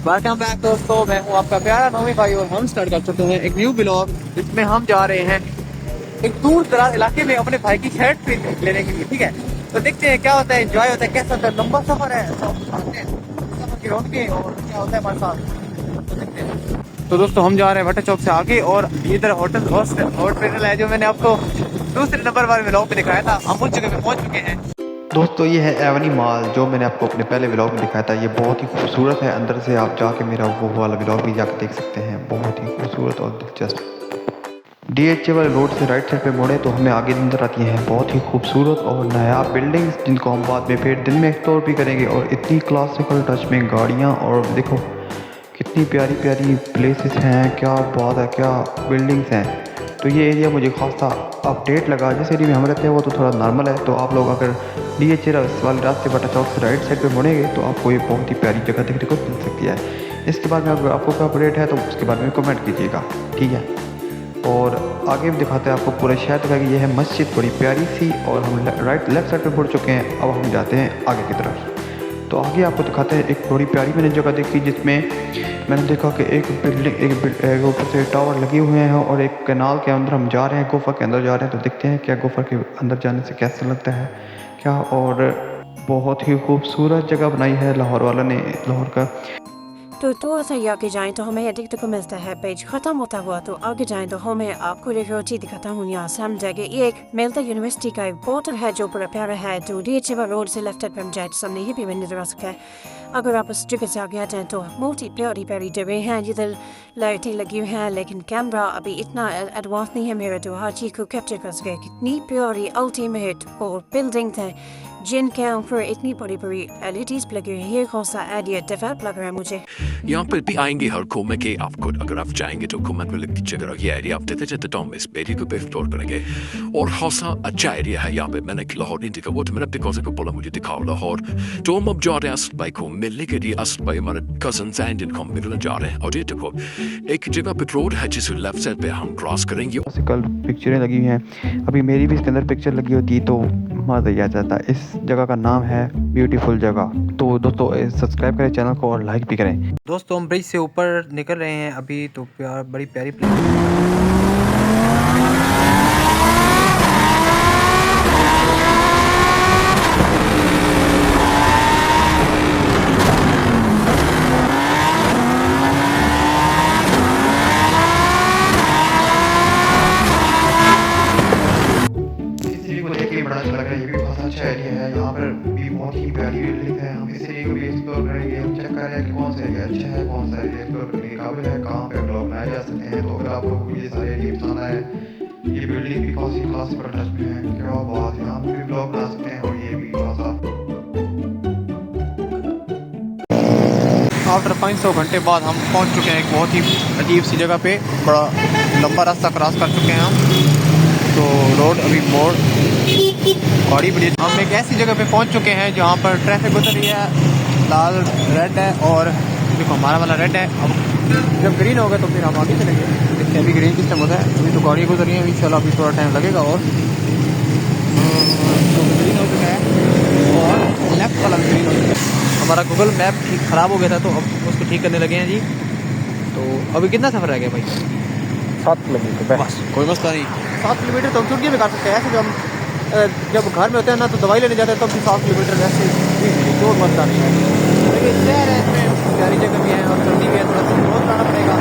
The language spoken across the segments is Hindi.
वेलकम बैक दोस्तों, मैं हूं आपका प्यारा नौमी भाई और हम स्टार्ट कर चुके हैं एक न्यू ब्लॉग जिसमें हम जा रहे हैं एक दूर दराज इलाके में अपने भाई की शर्ट लेने के लिए। ठीक है, तो देखते हैं क्या होता है, एंजॉय होता है, कैसा होता है, लंबा सफर है सफर की रौनकें और क्या होता है हमारे साथ, तो देखते हैं। तो दोस्तों हम जा रहे हैं भट्टा चौक से आगे और इधर होटल हॉस्पिटल है जो मैंने आपको दूसरे नंबर वाले ब्लॉग में दिखाया था। हम उस जगह पे पहुंच चुके हैं। दोस्तों ये है एवनी मॉल जो मैंने आपको अपने पहले व्लॉग में दिखाया था। ये बहुत ही खूबसूरत है, अंदर से आप जाके मेरा वो वाला व्लॉग भी जाके देख सकते हैं। बहुत ही खूबसूरत और दिलचस्प। DHA वाले रोड से राइट साइड पे मुड़े तो हमें आगे नजर आती हैं बहुत ही खूबसूरत और नया बिल्डिंग्स, जिनको हम बाद में फिर दिन में एक्सप्लोर भी करेंगे। और इतनी क्लासिकल टच में गाड़ियाँ, और देखो कितनी प्यारी प्यारी प्लेसेस हैं, क्या बात है, क्या बिल्डिंग्स हैं। तो ये एरिया मुझे खासा अपडेट लगा। जिस एरिया में हम रहते हैं वो तो थोड़ा नॉर्मल है। तो आप लोग अगर DHA वाले रास्ते भट्टा चौक से राइट साइड पे मुड़ेंगे तो आपको ये बहुत ही प्यारी जगह देखने को मिल सकती है। इसके बाद में अगर आपको क्या अपडेट है तो उसके बारे में कमेंट कीजिएगा, ठीक है। और आगे भी दिखाते हैं आपको पूरा शहर का कि यह है मस्जिद बड़ी प्यारी सी। और हम लेफ्ट साइड पर मुड़ चुके हैं, अब हम जाते हैं आगे की तरफ। तो आगे आपको दिखाते हैं एक बड़ी प्यारी मैंने जगह देखी जिसमें मैंने देखा कि एक बिल्डिंग ऊपर से टावर लगे हुए हैं और एक कैनाल के अंदर हम जा रहे हैं, गुफा के अंदर जा रहे हैं। तो देखते हैं क्या गुफा के अंदर जाने से कैसा लगता है क्या। और बहुत ही खूबसूरत जगह बनाई है लाहौर वाला ने, लाहौर का। तो थोड़ा सा आगे जाएं तो हमें एडिक्ट को मिलता है। पेज खत्म होता हुआ तो आगे जाएं तो हमें आपको एक रोटी दिखाता हूँ। यहाँ सामने जाएंगे, ये एक मेलता यूनिवर्सिटी का एक पोर्टल है जो बड़ा प्यारा है। तो DHA रोड से लेफ्ट साइड पर हम जाए तो सामने ही भी नजर आ सका है। अगर आप उस जगह से आगे आ जाएँ तो बहुत ही प्यारी प्यारी जगह हैं जिधर लाइटें लगी हुई हैं, लेकिन कैमरा अभी इतना एडवांस नहीं है मेरा तो हर चीज़ को कैप्चर कर सके। कितनी प्यारी अल्टीमेट और बिल्डिंग्स हैं जिनके ऊपर इतनी बड़ी बड़ी LEDs लगी हुई है। ये कौन सा आइडिया डेवलप लग रहा है मुझे। यहाँ पर भी आएंगे हर कोमे के आपको, अगर आप जाएंगे तो कमेंट में लिख दीजिएगा ये एरिया आप देते जाते तो हम इस एरिया को भी एक्सप्लोर करेंगे। और खासा अच्छा एरिया है यहाँ पे। मैंने लाहौर इंडिया वो तो मैंने अपने कौन को बोला मुझे दिखाओ लाहौर। तो हम अब जा रहे हैं असद भाई को मिलने के लिए। असद भाई हमारे कजन हैं जिनको हम मिलने जा रहे हैं। और ये देखो एक जगह पे रोड है जिस लेफ्ट साइड पे हम क्रॉस करेंगे। कल पिक्चरें लगी हुई हैं, अभी मेरी भी इसके अंदर पिक्चर लगी होती तो मज़ा ही आ जाता। इस जगह का नाम है ब्यूटीफुल जगह। तो दोस्तों सब्सक्राइब करें चैनल को और लाइक भी करें। दोस्तों हम ब्रिज से ऊपर निकल रहे हैं अभी, तो बड़ी प्यारी प्लेस। बड़ा अच्छा लग रहा है, ये भी बहुत अच्छा एरिया है। यहाँ पर भी बहुत ही प्यारी बिल्डिंग है। हम इस एरिया को भी एक्सप्लोर करेंगे। हम चेक कर रहे हैं कि कौन सा एरिया अच्छा है, कौन सा एरिया एक्सप्लोर करने के काबिल है, कहाँ पे ब्लॉग बनाए जा सकते हैं। तो अगर आप लोगों को ये सारे एरिया पसंद आए, ये बिल्डिंग भी काफी क्लासिकल टच में है, क्या बात है, यहाँ पे भी ब्लॉग बना सकते हैं। और ये भी थोड़ा सा आफ्टर 500 घंटे बाद हम पहुंच चुके हैं एक बहुत ही अजीब सी जगह पे। बड़ा लंबा रास्ता क्रॉस कर चुके हैं हम। तो रोड अभी मोड़ गाड़ी बड़ी। हम एक ऐसी जगह पे पहुंच चुके हैं जहां पर ट्रैफिक गुजर रही है, लाल रेड है और देखो हमारा वाला रेड है। अब जब ग्रीन होगा तो फिर हम आगे चलेंगे। देखते हैं अभी ग्रीन किस टाइम होता है। अभी तो गाड़ी गुजर रही है, इंशाल्लाह अभी थोड़ा टाइम लगेगा। और तो ग्रीन हो चुका है और लेफ्ट वाला भी ग्रीन हो चुका है। हमारा गूगल मैप ठीक ख़राब हो गया था तो अब उसको ठीक करने लगे हैं जी। तो अभी कितना सफ़र रह गया भाई? 7 किलोमीटर बस कोई मसला नहीं। 7 किलोमीटर तो हम छुट्टी में कर सकते हैं। ऐसे जब घर में होते हैं ना तो दवाई लेने जाते हैं तब भी 7 किलोमीटर वैसे कोई मसला नहीं है। लेकिन शहर है, इसमें प्यारी जगह भी है और सर्दी भी है, तो रोज जाना पड़ेगा।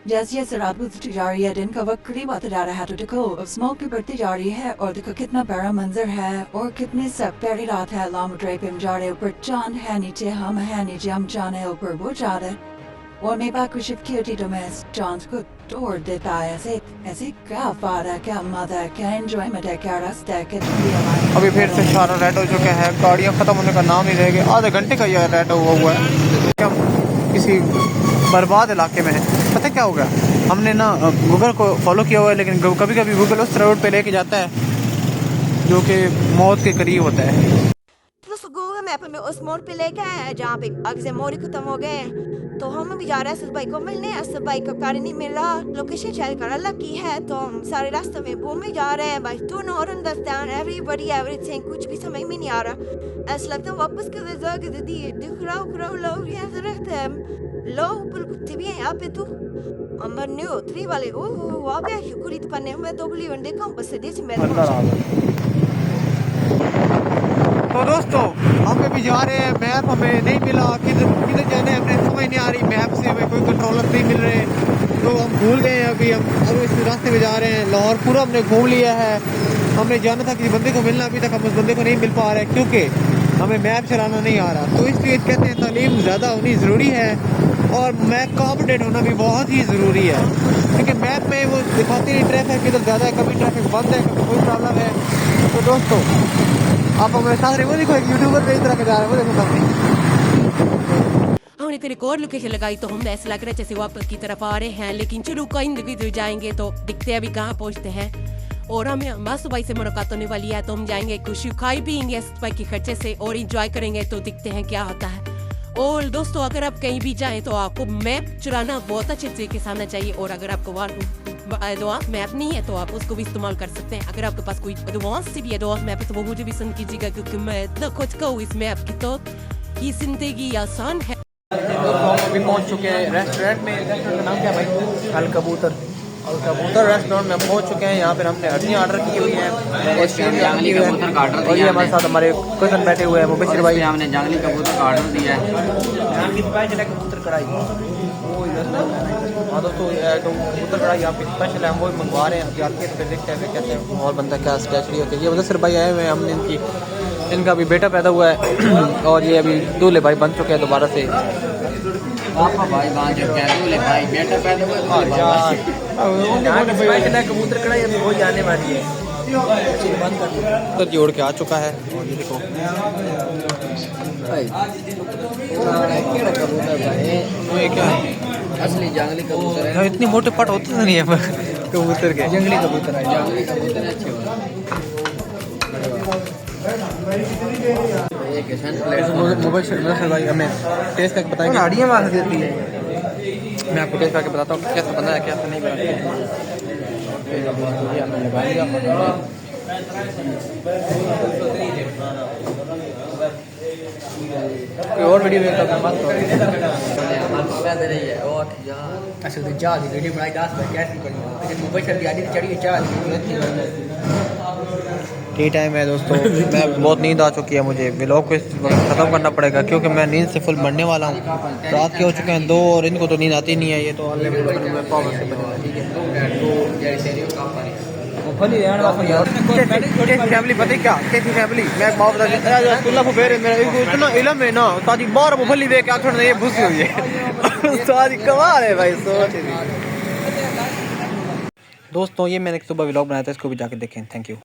जैसे सराबुद तजारी है, दिन का वक्त करीब आता जा रहा है। तो देखो अब स्मोक भी बढ़ती जा रही है और देखो कितना प्यारा मंजर है और कितनी सब प्यारी रात है। लाम ड्राइव पे हम जा रहे, ऊपर चांद है, नीचे हम है, नीचे हम चांद है, ऊपर वो चांद है। और मेरे बात को शिफ्ट की होती तो मैं इस चांद को तोड़ देता है। ऐसे क्या बात है, क्या मजा है, क्या एंजॉयमेंट है, क्या रास्ता है, कितनी। अभी फिर से सारा रेड हो चुके हैं, गाड़ियाँ ख़त्म होने का नाम नहीं रहेगी। आधे घंटे का यह रेड हुआ है। क्या किसी बर्बाद इलाके में है, पता क्या हो गया। हमने ना गूगल को फॉलो किया हुआ है, लेकिन कभी कभी गूगल उस रोड पे लेके जाता है जो कि मौत के करीब होता है। तो गूगल मैप में उस मोड़ पे लेके आया है जहाँ पे आगे से मोड़ खत्म हो गए। तो हम भी जा रहे हैं असद भाई को मिलने। असद भाई का कार नहीं मिल रहा, लोकेशन शायद कर अलग की है। तो हम सारे रास्ते में घूमे जा रहे हैं। भाई to not understand everybody everything, कुछ भी समझ में नहीं आ रहा। ऐसा लगता है वापस कर दी दिख रहा लोग यहाँ से रहते हैं lo TV यहाँ पे तू अंबर न्यू 3 वाले वो वहाँ पे कुड़ी तो पन्ने में तो बली वंडे कम बस दे मैं तो दोस्तों हम अभी जा रहे हैं। मैप हमें नहीं मिला, किधर किधर जाना है हमें समझ नहीं आ रही। मैप से हमें कोई कंट्रोलर नहीं मिल रहे, तो हम भूल गए हैं। अभी हम इस रास्ते में जा रहे हैं। लाहौर पूरा हमने घूम लिया है। हमने जाना था किसी बंदे को मिलना, अभी तक हम उस बंदे को नहीं मिल पा रहे क्योंकि हमें मैप चलाना नहीं आ रहा। तो इसलिए कहते हैं तालीम ज़्यादा होनी ज़रूरी है और मैप का अपडेट होना भी बहुत ही ज़रूरी है, क्योंकि मैप में वो दिखाती नहीं ट्रैफिक किधर ज़्यादा है, कभी ट्रैफिक बंद है, कभी कोई प्रॉब्लम है। तो दोस्तों आप हमारे साथ रहे। वो देखो एक यूट्यूबर पे इस तरह के जा रहे हैं, वो देखो सामने। हमने एक रिकॉर्ड लोकेशन लगाई तो हम ऐसा लग रहा है जैसे वापस की तरफ आ रहे हैं, लेकिन चलो कहीं भी जाएंगे तो दिखते हैं अभी कहाँ पहुँचते हैं। और हमें मासू भाई से मुलाकात होने वाली है, तो हम जाएंगे कुछ खाई पियेंगे भाई के खर्चे से और इंजॉय करेंगे। तो दिखते हैं क्या होता है। और दोस्तों अगर आप कहीं भी जाएं तो आपको मैप चलाना बहुत अच्छे तरीके से आना चाहिए। और अगर आपको एडवांस मैप नहीं है तो आप उसको भी इस्तेमाल कर सकते हैं। अगर आपके पास कोई एडवांस से भी एडवांस मैप है तो वो मुझे भी सुन कीजिएगा, क्योंकि मैं इतना खुद कहूँ इस मैप की तो ये जिंदगी आसान है। हम अभी पहुंच चुके हैं रेस्टोरेंट में। रेस्टोरेंट का नाम क्या भाई? अल कबूतर रेस्टोरेंट में हम पहुंच चुके हैं। यहाँ पर हमने हड्डियाँ ऑर्डर की हुई हैं और जंगली कबूतर का ऑर्डर दिया। और ये हमारे साथ हमारे कज़न बैठे हुए हैं मुबशिर भाई। हमने जंगली कबूतर का ऑर्डर दिया है। यहाँ की स्पेशल है कबूतर कढ़ाई। हाँ दोस्तों तो कबूतर कढ़ाई यहाँ पे स्पेशल है, हम वो मंगवा रहे हैं। आती है तो फिर देखते हैं कैसे और बनता क्या स्पेशली होती है। ये मुदस्सिर भाई आए हुए हैं, हमने इनका अभी बेटा पैदा हुआ है और ये अभी दूल्हे भाई बन चुके हैं दोबारा से। पापा भाई बन चुके हैं, दूल्हे भाई बेटा पैदा हुआ है। कबूतर कढ़ाई अभी वो जाने वाली है, तो जोड़ के आ चुका है। और ये देखो ये क्या है? असली जंगली कबूतर है। इतनी मोटे पट होते तो नहीं है कबूतर के। जंगली कबूतर है, जंगली कबूतर अच्छे होते हैं। मुबशिर भाई हमें टेस्ट करके बताएंगे। हड्डियाँ मार देती है। मैं आपको टेस्ट करके बताता हूँ कैसा बना है कैसा नहीं बना है। और वीडियो देखता हूँ बात अच्छा तो चाह दी वीडियो बनाई 10 मिनट कैसी बनी मुबशिर की आदि चढ़ी चाह टी टाइम है दोस्तों। मैं बहुत नींद आ चुकी है, मुझे व्लॉग को ख़त्म करना पड़ेगा क्योंकि मैं नींद से फुल मरने वाला हूँ। रात के हो चुके हैं 2 और इनको तो नींद आती नहीं है। ये तो पावर से बने हुए हैं, ठीक है। फैमिली पता है क्या कैसी फैमिली मैं बाप मेरा इतना इलम है ना सादी बार वो फली देख के थोड़ा ये भूसी हुई है सादी कमाल है भाई। सोच दोस्तों ये मैंने सुबह व्लॉग बनाया था, इसको भी जाके देखें। Thank you.